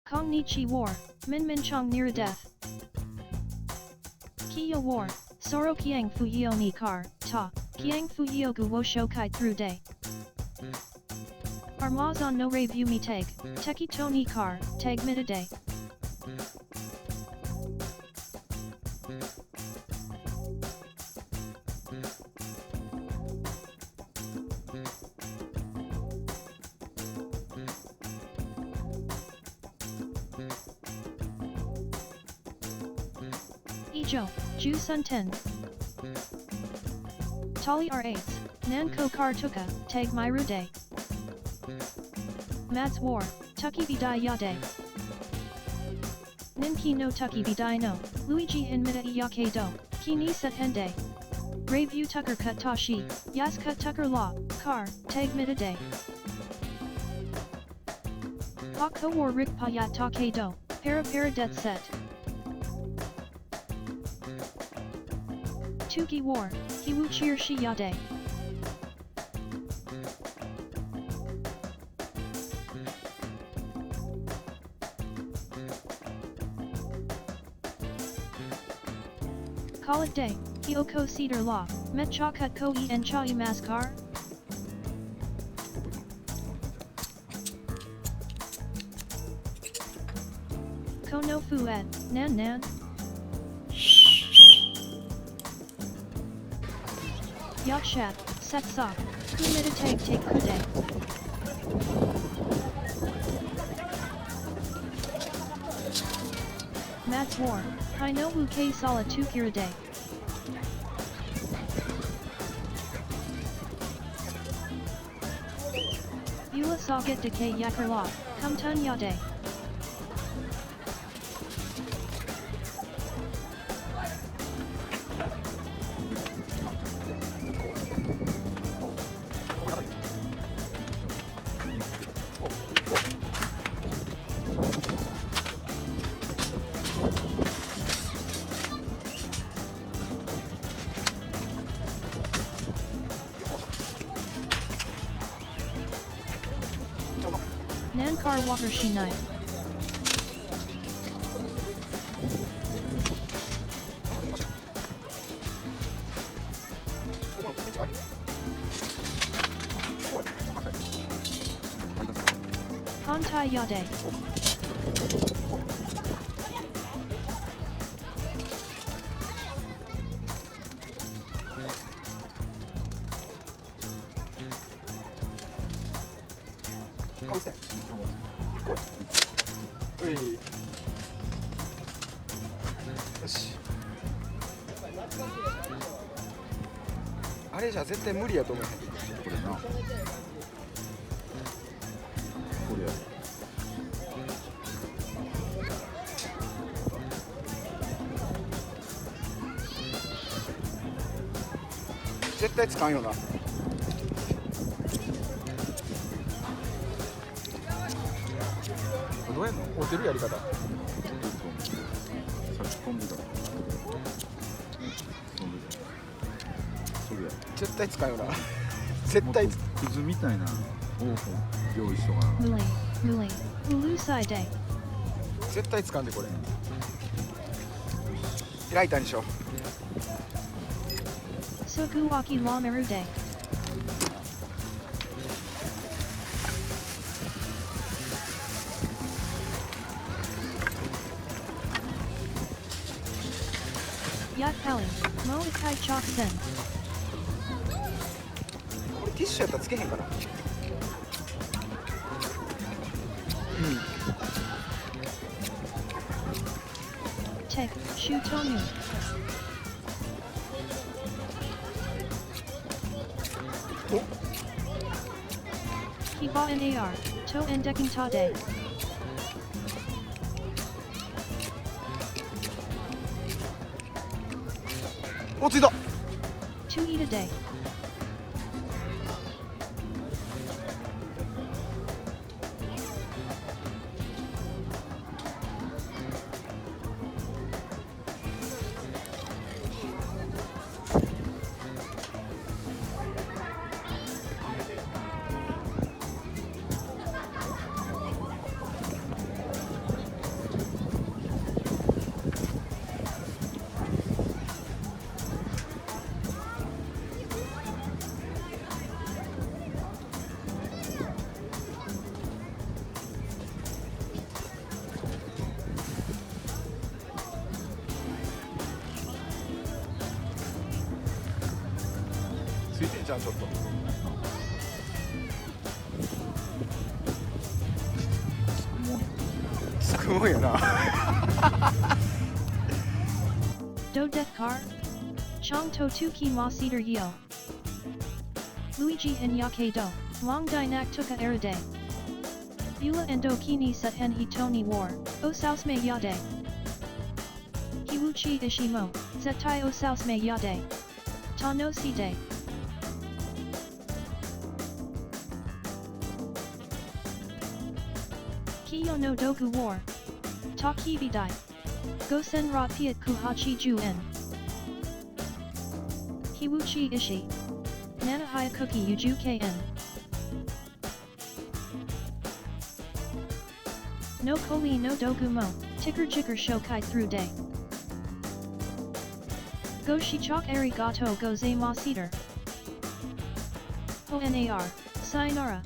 Konnichiwa, Min Chong near death. Kiyo war, Soro Kiang Fuyio ni kar, ta, Kiang Fuyio gu wo shokai through day. Armazon no review mi tag, Teki to ni kar, tag midday. Ijo, Ju Sun Ten. Tali R8, Nanko Kar Tuka, Tag Myru Day. Mads War, Tuki Bidai Yade. Ninki no Tuki Bidai no, Luigi in Mida Iyake do, Ki ni set hende. Review Tucker Cut Tashi, Yas Cut Tucker Law, Kar, Tag Mida Day. Hako War Rik Payat Take do, Para Dead Set. Tuki War, Hiwu Cheer Shi Yade. Call it day, Hyoko Cedar Law, Met Cha Kut Ko E and Cha E Maskar. Ko no Fu at, Nan Nan. Yakshat, Setsa, Kumita Take Kude. Mats War, I know Wu K Sala 2 Kirade. Bula Saget Decay Yakarla, Kumtun Yade. Nankar Water Shinai. Hantai Yade.よし。あれじゃ絶対無理やと思う。これな。これや。絶対使うよな。どうやんの？折ってるやり方。差し込んでた。それや。絶対使うよな。絶対。くずみたいな方法用意しとかな。Muli, Ulu Sai Day. 絶対使うんでこれ。ライターにしよう。Sokuwaki La Meru Day. Yat Pali, Mo Ikai Chok Sen. これティッシュやったらつけへんかな。Tek, Shu Tomu. Kiba and AR, To and Dekin Ta Day.お、ついた。 To eat a day. ちゃんちょっと。もうつくもんやな。Do death car? Chong to tu ki ma cedar yeo. Luigi hen yake do, long dinak tuka erade. Bula endo kini sat hen hi toni war, o saus me yade. Hiwuchi ishimo, zetai o saus me yade. Ta no si de. Kiyo no dogu war. Ta kiwi dai. Gosen ra piat kuhachi ju en. Hiwuchi ishi. Nanahaya cookie uju kn. No koli no dogu mo, ticker jicker shokai through day. Go shichok arigato go ze ma cedar. Ho nar, sayonara.